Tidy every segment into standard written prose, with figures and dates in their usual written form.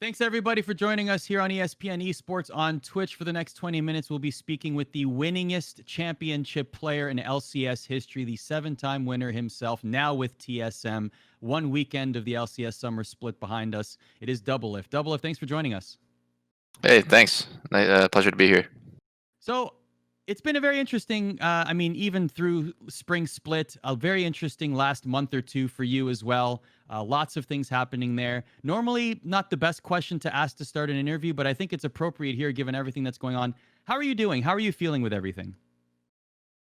Thanks everybody for joining us here on ESPN Esports on Twitch. For the next 20 minutes, we'll be speaking with the winningest championship player in LCS history, the 7-time winner himself, now with TSM. One weekend of the LCS Summer Split behind us. It is Doublelift. Doublelift, thanks for joining us. Hey, thanks. Pleasure to be here. So it's been a very interesting, even through Spring Split, a very interesting last month or two for you as well. Lots of things happening there. Normally, not the best question to ask to start an interview, but I think it's appropriate here given everything that's going on. How are you doing? How are you feeling with everything?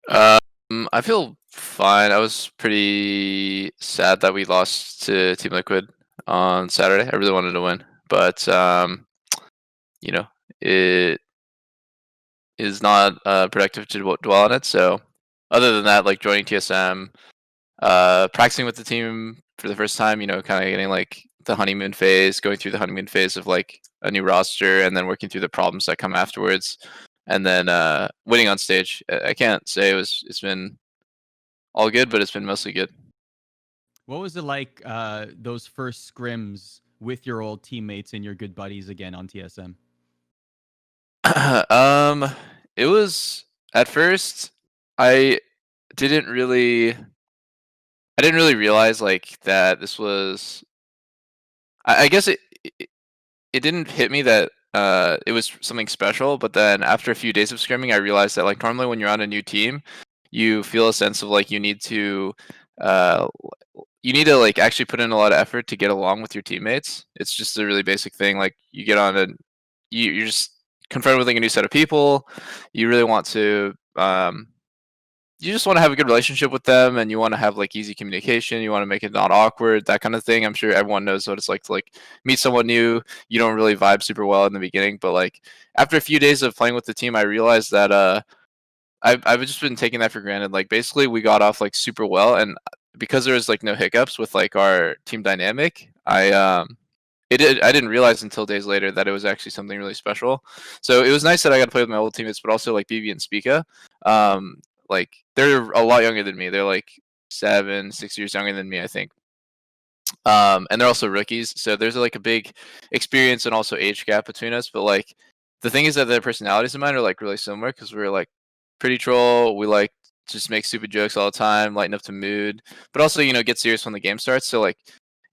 I feel fine. I was pretty sad that we lost to Team Liquid on Saturday. I really wanted to win, but it is not productive to dwell on it. So, other than that, like joining TSM, practicing with the team for the first time, kind of getting like the honeymoon phase, going through the honeymoon phase of like a new roster, and then working through the problems that come afterwards, and then winning on stage. I can't say it's been all good, but it's been mostly good. What was it like those first scrims with your old teammates and your good buddies again on TSM? It was at first I didn't really I didn't really realize like that this was I guess it didn't hit me that it was something special, but then after a few days of scrimming I realized that like normally when you're on a new team, you feel a sense of like uh you need to like actually put in a lot of effort to get along with your teammates. It's just a really basic thing. Like you get on you're just confronted with like a new set of people. You really want to you just want to have a good relationship with them, and you want to have like easy communication. You want to make it not awkward, that kind of thing. I'm sure everyone knows what it's like to like meet someone new. You don't really vibe super well in the beginning, but like after a few days of playing with the team, I realized that I've just been taking that for granted. Like basically we got off like super well, and because there was like no hiccups with like our team dynamic, I didn't realize until days later that it was actually something really special. So it was nice that I got to play with my old teammates, but also like BB and Spica. Um, like they're a lot younger than me. They're like 6 years younger than me, I think. And they're also rookies, so there's like a big experience and also age gap between us. But like the thing is that their personalities and mine are like really similar because we're like pretty troll. We like just make stupid jokes all the time, lighten up the mood, but also get serious when the game starts. So like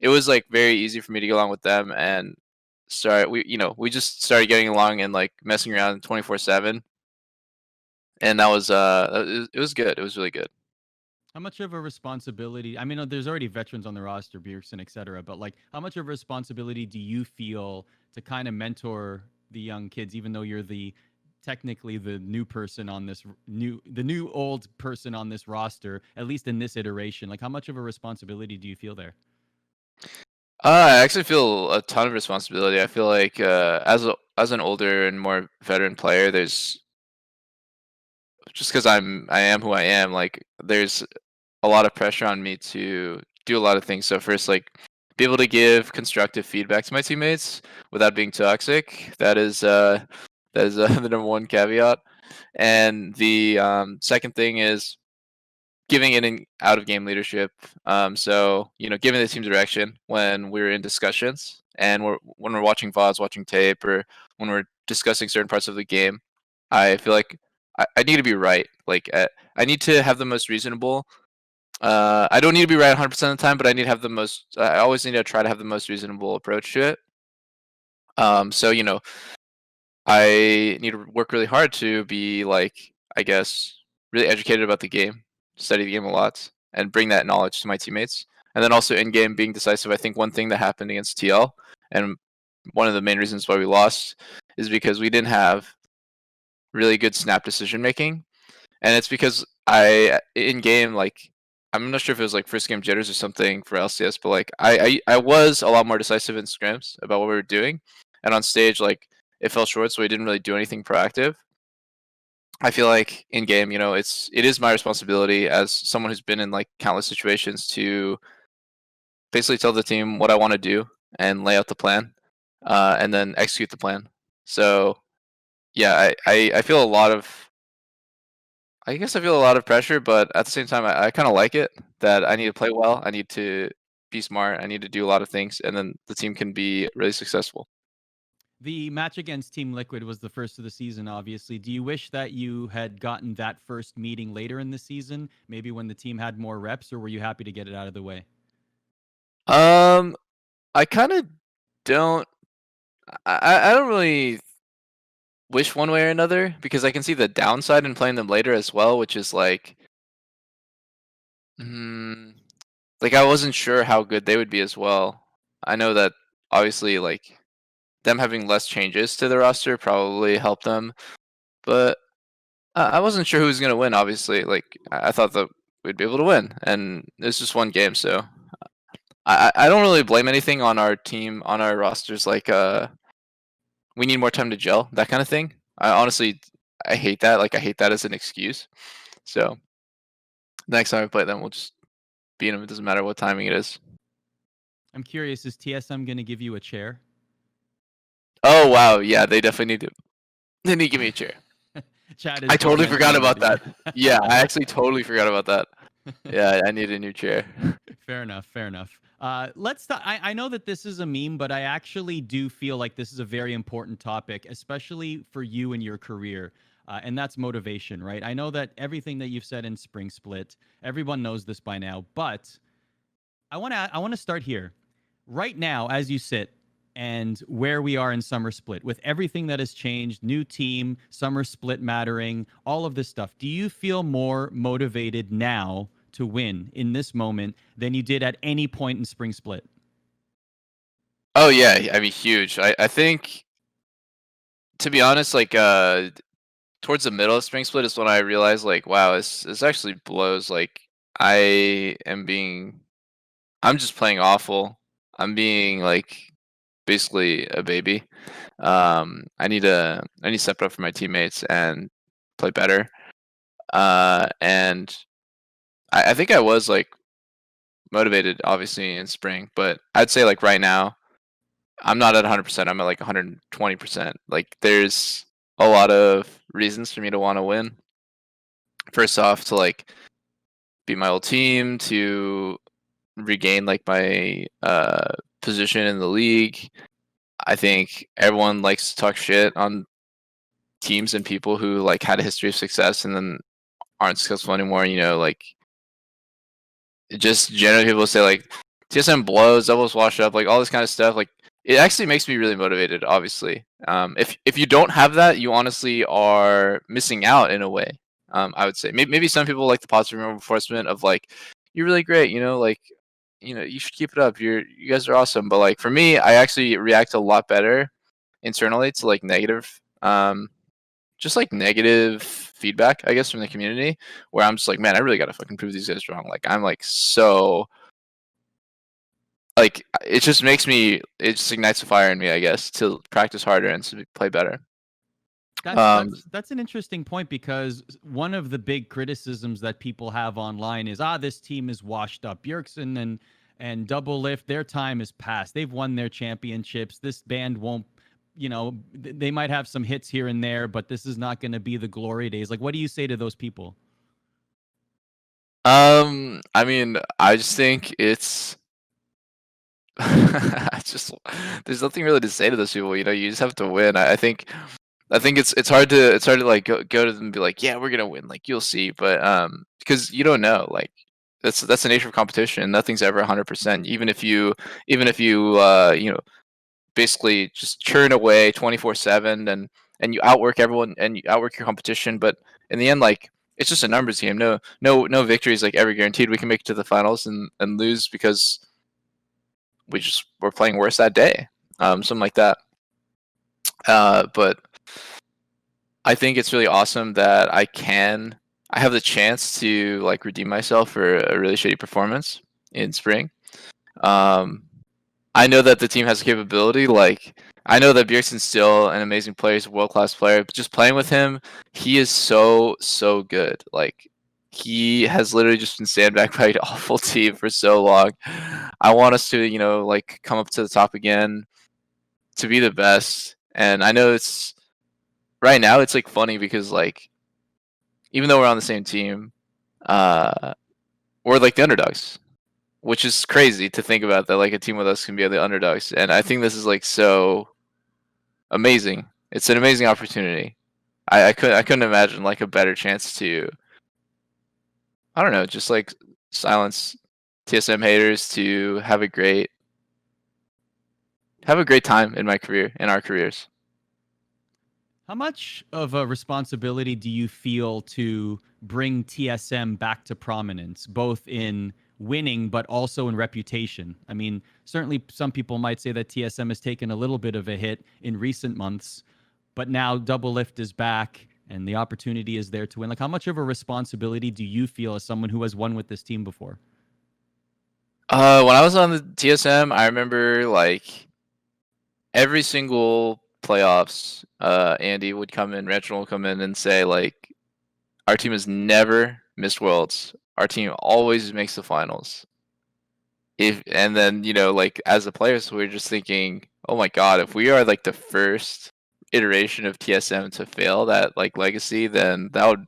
it was like very easy for me to get along with them and we just started getting along and like messing around 24/7, and that was it was good. It was really good. How much of a responsibility? I mean, there's already veterans on the roster, Bjergsen, et cetera, but like, how much of a responsibility do you feel to kind of mentor the young kids, even though you're the technically the new person on this the new old person on this roster, at least in this iteration? Like, how much of a responsibility do you feel there? I actually feel a ton of responsibility. I feel like as an older and more veteran player, there's just because I am who I am. Like there's a lot of pressure on me to do a lot of things. So first, like be able to give constructive feedback to my teammates without being toxic. That is the number one caveat. And the second thing is giving it in out of game leadership. So giving the team direction when we're in discussions and when we're watching VODs, watching tape, or when we're discussing certain parts of the game. I feel like I need to be right. Like I need to have the most reasonable. I don't need to be right 100% of the time, but I need to have the most. I always need to try to have the most reasonable approach to it. So I need to work really hard to be like, I guess, really educated about the game, study the game a lot, and bring that knowledge to my teammates. And then also in game being decisive. I think one thing that happened against TL, and one of the main reasons why we lost, is because we didn't have really good snap decision making. And it's because I in game, like I'm not sure if it was like first game jitters or something for LCS, but like I was a lot more decisive in scrims about what we were doing, and on stage like it fell short, so we didn't really do anything proactive. I feel like in game, it is my responsibility as someone who's been in like countless situations to basically tell the team what I want to do and lay out the plan, and then execute the plan. So yeah, I feel a lot of I guess I feel a lot of pressure, but at the same time, I kind of like it that I need to play well. I need to be smart. I need to do a lot of things, and then the team can be really successful. The match against Team Liquid was the first of the season, obviously. Do you wish that you had gotten that first meeting later in the season, maybe when the team had more reps, or were you happy to get it out of the way? I kind of don't. I don't really wish one way or another because I can see the downside in playing them later as well, which is mm, like I wasn't sure how good they would be as well. I know that obviously like them having less changes to the roster probably helped them, but I wasn't sure who was gonna win. Obviously, like I thought that we'd be able to win, and it's just one game, so I don't really blame anything on our team on our rosters. Like we need more time to gel, that kind of thing. I honestly I hate that. Like I hate that as an excuse. So next time we play them, we'll just beat them. It doesn't matter what timing it is. I'm curious, is TSM going to give you a chair? Oh wow, yeah, they definitely need to. They need to give me a chair. Chad is I just totally forgot mentioning about it. that. Yeah, I actually totally forgot about that. Yeah, I need a new chair. Fair enough. Fair enough. Let's. I know that this is a meme, but I actually do feel like this is a very important topic, especially for you in your career, and that's motivation, right? I know that everything that you've said in Spring Split, everyone knows this by now, but I want to start here, right now, as you sit. And where we are in Summer Split, with everything that has changed, new team, Summer Split mattering, all of this stuff, do you feel more motivated now to win in this moment than you did at any point in Spring Split? Oh yeah, I mean huge. I think to be honest, like towards the middle of Spring Split is when I realized like wow, this actually blows. Like I am being I'm just playing awful. I'm being like basically a baby. I need to step up for my teammates and play better. And I think I was like motivated obviously in spring, but I'd say like right now I'm not at 100%. I'm at like 120%. Like there's a lot of reasons for me to want to win. First off, to like beat my old team, to regain like my position in the league. I think everyone likes to talk shit on teams and people who like had a history of success and then aren't successful anymore. You know, like just generally people say like TSM blows, doubles wash up, like all this kind of stuff. Like it actually makes me really motivated. Obviously, if you don't have that, you honestly are missing out in a way. I would say maybe some people like the positive reinforcement of like you're really great. You know, like you should keep it up. You guys are awesome. But like for me, I actually react a lot better internally to like negative just like negative feedback, I guess, from the community where I'm just like, man, I really gotta fucking prove these guys wrong. Like I'm like so like it just makes me it just ignites a fire in me, I guess, to practice harder and to play better. That's Um that's that's an interesting point, because one of the big criticisms that people have online is, this team is washed up. Bjergsen and Doublelift, their time is past. They've won their championships. This band won't, they might have some hits here and there, but this is not going to be the glory days. Like, what do you say to those people? I mean, I just think it's I just there's nothing really to say to those people, you know, you just have to win. I think it's hard to like go to them and be like, yeah, we're gonna win, like you'll see, but because you don't know, like that's the nature of competition. Nothing's ever 100%. Even if you you know basically just churn away 24/7 and you outwork everyone and you outwork your competition, but in the end, like it's just a numbers game. No victory is like ever guaranteed. We can make it to the finals and lose because we just were playing worse that day, something like that. But I think it's really awesome that I have the chance to like redeem myself for a really shitty performance in spring. Um, I know that the team has the capability. Like I know that Bjergsen's still an amazing player, he's a world class player, but just playing with him, he is so good. Like he has literally just been sandbagged by an awful team for so long. I want us to, you know, like come up to the top again, to be the best. And I know it's right now it's like funny because like even though we're on the same team, uh, we're like the underdogs, which is crazy to think about that like a team with us can be the underdogs. And I think this is like so amazing. It's an amazing opportunity. I couldn't imagine like a better chance to, I don't know, just like silence TSM haters, to have a great time in my career, in our careers. How much of a responsibility do you feel to bring TSM back to prominence, both in winning but also in reputation? I mean, certainly some people might say that TSM has taken a little bit of a hit in recent months, but now Doublelift is back and the opportunity is there to win. Like, how much of a responsibility do you feel as someone who has won with this team before? When I was on the TSM, I remember like every single playoffs, Andy would come in, Reginald would come in and say like, our team has never missed Worlds. Our team always makes the finals. And then, you know, like as the players, we are just thinking, oh my god, if we are like the first iteration of TSM to fail that like legacy, then that'd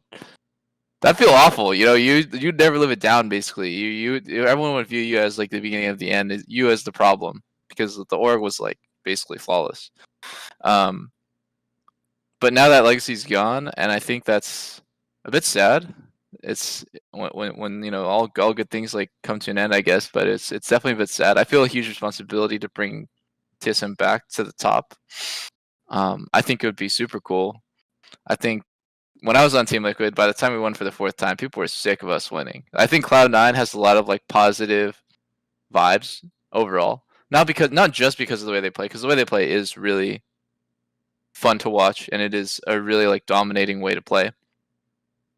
feel awful. You know, you'd never live it down. Basically, everyone would view you as like the beginning of the end, you as the problem, because the org was like basically flawless. But now that legacy's gone, and I think that's a bit sad. It's when you know all good things like come to an end, I guess. But it's definitely a bit sad. I feel a huge responsibility to bring TSM back to the top. I think it would be super cool. I think when I was on Team Liquid, by the time we won for the fourth time, people were sick of us winning. I think Cloud9 has a lot of like positive vibes overall. Not just because of the way they play, because the way they play is really fun to watch, and it is a really like dominating way to play.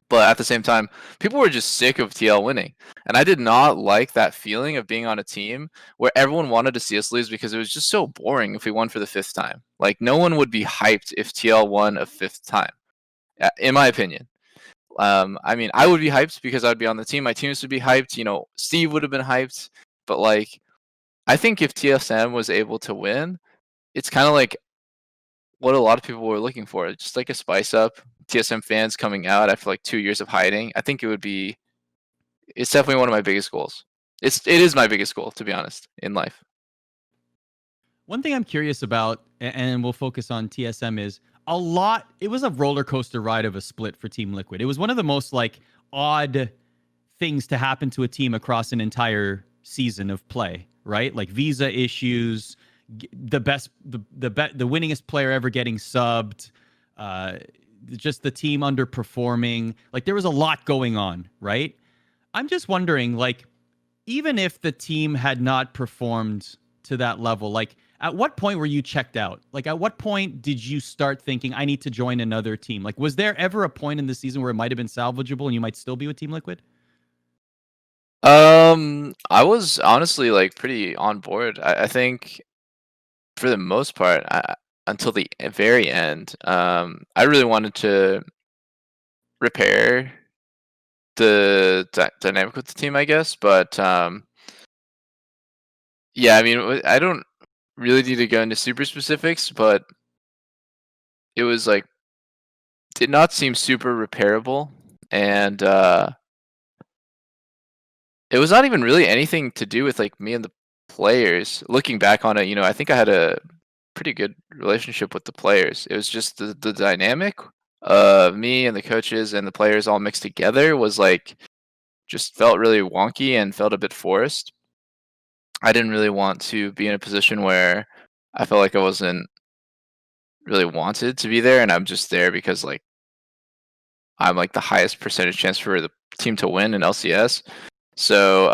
But at the same time, people were just sick of TL winning. And I did not like that feeling of being on a team where everyone wanted to see us lose, because it was just so boring if we won for the fifth time. Like, no one would be hyped if TL won a fifth time, in my opinion. I mean, I would be hyped because I'd be on the team. My teammates would be hyped. You know, Steve would have been hyped. But, like, I think if TSM was able to win, it's kind of like what a lot of people were looking for. Just like a spice up. TSM fans coming out after like 2 years of hiding. I think it's definitely one of my biggest goals. It is my biggest goal, to be honest, in life. One thing I'm curious about, and we'll focus on TSM, is it was a roller coaster ride of a split for Team Liquid. It was one of the most like odd things to happen to a team across an entire season of play, right? Like visa issues, the winningest player ever getting subbed, just the team underperforming. Like there was a lot going on, right? I'm just wondering, like, even if the team had not performed to that level, like at what point were you checked out? Like at what point did you start thinking I need to join another team? Like was there ever a point in the season where it might have been salvageable and you might still be with Team Liquid? I was honestly like pretty on board. I think for the most part, until the very end, I really wanted to repair the dynamic with the team, I guess. But yeah, I mean, I don't really need to go into super specifics, but it was like did not seem super repairable, and it was not even really anything to do with like me and the players. Looking back on it, you know, I think I had a pretty good relationship with the players. It was just the dynamic of me and the coaches and the players all mixed together was like just felt really wonky and felt a bit forced. I didn't really want to be in a position where I felt like I wasn't really wanted to be there, and I'm just there because like I'm like the highest percentage chance for the team to win in LCS. So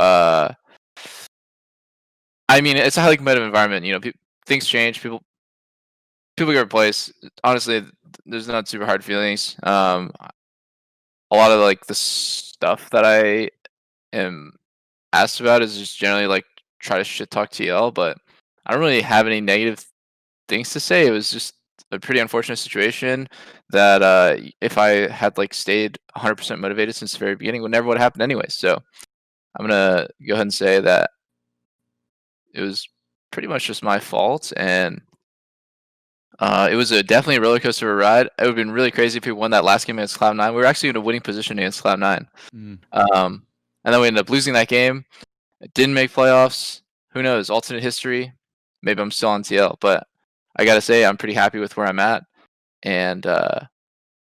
I mean, it's a highly competitive environment. You know, things change. People get replaced. Honestly, there's not super hard feelings. A lot of like the stuff that I am asked about is just generally like try to shit talk TL, but I don't really have any negative things to say. It was just a pretty unfortunate situation that if I had like stayed 100% motivated since the very beginning, would never would have happened anyway. So I'm gonna go ahead and say that it was pretty much just my fault, and it was definitely a roller coaster of a ride. It would have been really crazy if we won that last game against Cloud9. We were actually in a winning position against Cloud9, and then we ended up losing that game. It didn't make playoffs. Who knows? Alternate history. Maybe I'm still on TL, but I gotta say I'm pretty happy with where I'm at, and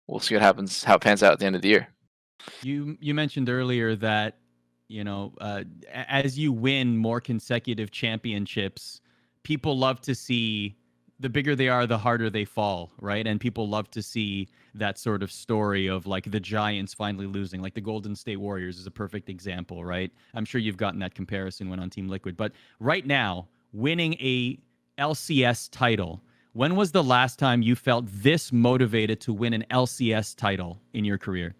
we'll see what happens, how it pans out at the end of the year. You mentioned earlier that as you win more consecutive championships, people love to see the bigger they are, the harder they fall, right? And people love to see that sort of story of like the Giants finally losing, like the Golden State Warriors is a perfect example, right? I'm sure you've gotten that comparison when on Team Liquid, but right now, winning a LCS title. When was the last time you felt this motivated to win an LCS title in your career?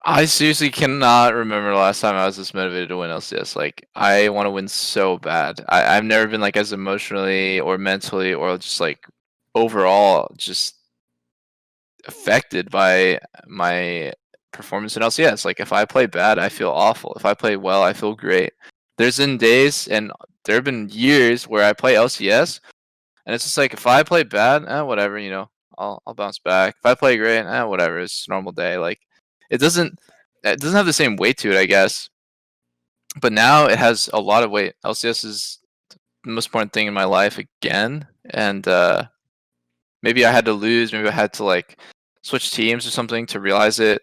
I seriously cannot remember the last time I was this motivated to win LCS. Like, I want to win so bad. I've never been like as emotionally or mentally or just like overall just affected by my performance in LCS. Like, if I play bad, I feel awful. If I play well, I feel great. There's been days and there have been years where I play LCS and it's just like if I play bad, whatever, I'll bounce back. If I play great, whatever, it's a normal day. Like, it doesn't have the same weight to it, I guess. But now it has a lot of weight. LCS is the most important thing in my life again, and maybe I had to lose, maybe I had to like switch teams or something to realize it.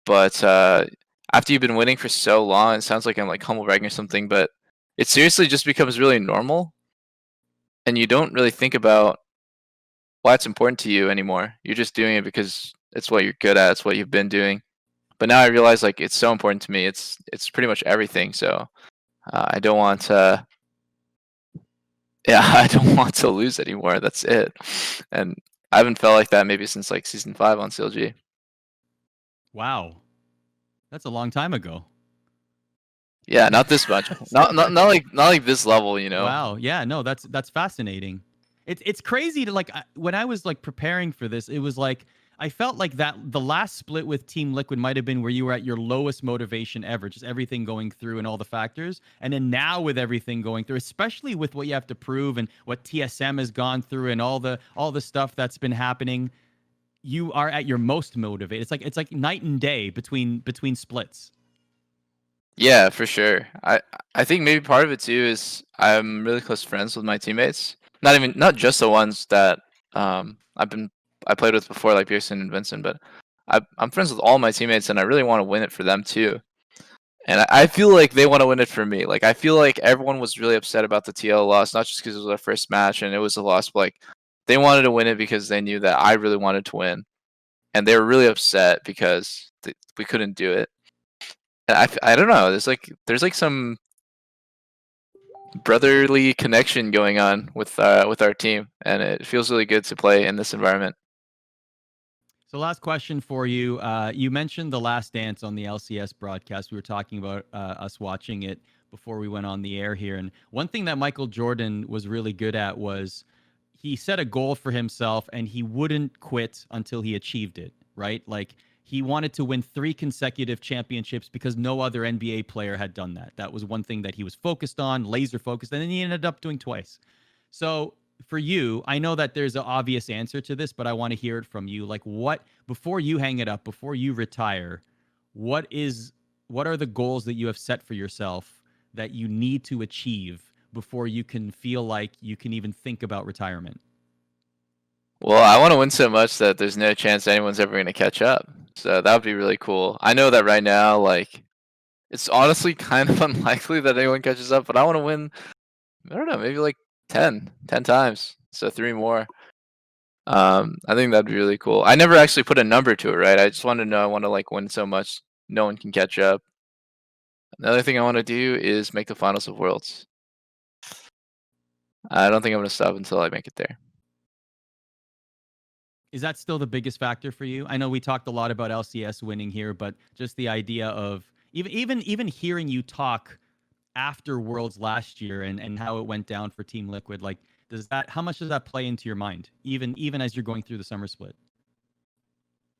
But after you've been winning for so long, it sounds like I'm like humble bragging or something, but it seriously just becomes really normal, and you don't really think about why it's important to you anymore. You're just doing it because it's what you're good at. It's what you've been doing. But now I realize like it's so important to me. It's pretty much everything. So I don't want to. Yeah, I don't want to lose anymore. That's it. And I haven't felt like that maybe since like season 5 on CLG. Wow. That's a long time ago. Yeah, not this much. not like this level, you know. Wow. Yeah, no, that's fascinating. It's crazy to like when I was like preparing for this, it was like I felt like that the last split with Team Liquid might have been where you were at your lowest motivation ever, just everything going through and all the factors. And then now with everything going through, especially with what you have to prove and what TSM has gone through and all the stuff that's been happening, you are at your most motivated. It's like night and day between splits. Yeah, for sure. I think maybe part of it too is I'm really close friends with my teammates. Not just the ones that I played with before, like Pearson and Vincent, but I'm friends with all my teammates, and I really want to win it for them too. And I feel like they want to win it for me. Like, I feel like everyone was really upset about the TL loss, not just because it was our first match and it was a loss, but like they wanted to win it because they knew that I really wanted to win, and they were really upset because we couldn't do it. And I don't know. There's like some brotherly connection going on with our team, and it feels really good to play in this environment. So, last question for you. You mentioned The Last Dance on the LCS broadcast. We were talking about us watching it before we went on the air here. And one thing that Michael Jordan was really good at was he set a goal for himself and he wouldn't quit until he achieved it, right? Like he wanted to win 3 consecutive championships because no other NBA player had done that. That was one thing that he was focused on, laser focused, and then he ended up doing twice. So for you, I know that there's an obvious answer to this, but I want to hear it from you. Like what before you hang it up, before you retire, what are the goals that you have set for yourself that you need to achieve before you can feel like you can even think about retirement? Well, I want to win so much that there's no chance anyone's ever going to catch up. So that would be really cool. I know that right now, like, it's honestly kind of unlikely that anyone catches up, but I want to win, I don't know, maybe like 10 times. So 3 more. I think that'd be really cool. I never actually put a number to it, right? I just want to know I want to like win so much no one can catch up. Another thing I want to do is make the finals of Worlds. I don't think I'm going to stop until I make it there. Is that still the biggest factor for you? I know we talked a lot about LCS winning here, but just the idea of even hearing you talk after Worlds last year and how it went down for Team Liquid, like how much does that play into your mind, even as you're going through the summer split?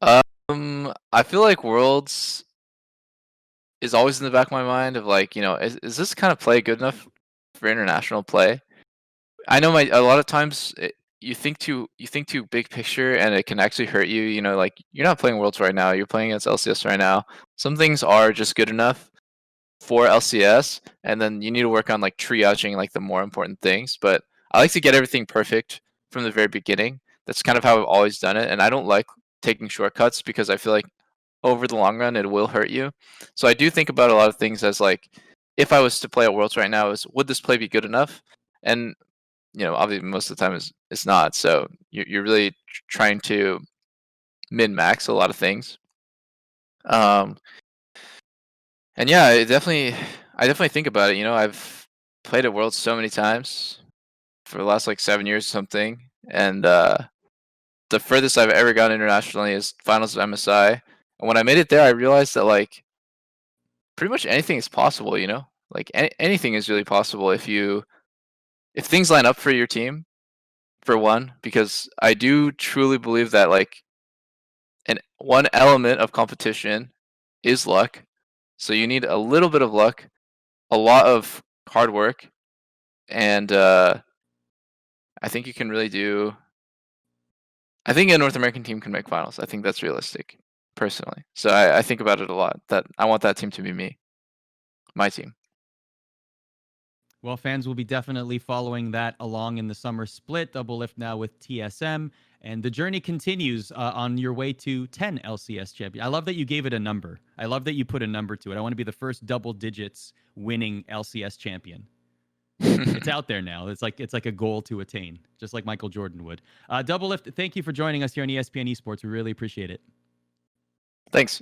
I feel like Worlds is always in the back of my mind of like, is this kind of play good enough for international play? I know a lot of times you think too big picture and it can actually hurt you. Like you're not playing Worlds right now. You're playing against LCS right now. Some things are just good enough for LCS, and then you need to work on like triaging like the more important things. But I like to get everything perfect from the very beginning. That's kind of how I've always done it, and I don't like taking shortcuts because I feel like over the long run it will hurt you. So I do think about a lot of things as like, if I was to play at Worlds right now, is would this play be good enough? And obviously most of the time it's not. So you're really trying to min max a lot of things. And yeah, I definitely think about it. I've played at Worlds so many times for the last like 7 years or something, and the furthest I've ever gone internationally is finals of MSI. And when I made it there, I realized that like pretty much anything is possible. Like anything is really possible if things line up for your team. For one, because I do truly believe that like one element of competition is luck. So you need a little bit of luck, a lot of hard work, and I think you can really do. I think a North American team can make finals. I think that's realistic, personally. So I think about it a lot. That I want that team to be me, my team. Well, fans will be definitely following that along in the summer split. Doublelift now with TSM, and the journey continues on your way to 10 LCS champion. I love that you gave it a number. I love that you put a number to it. I want to be the first double digits winning LCS champion. It's out there now. It's like a goal to attain, just like Michael Jordan would. Doublelift, thank you for joining us here on ESPN Esports. We really appreciate it. Thanks.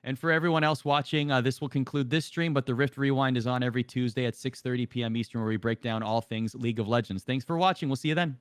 And for everyone else watching, this will conclude this stream, but the Rift Rewind is on every Tuesday at 6:30 p.m. Eastern, where we break down all things League of Legends. Thanks for watching. We'll see you then.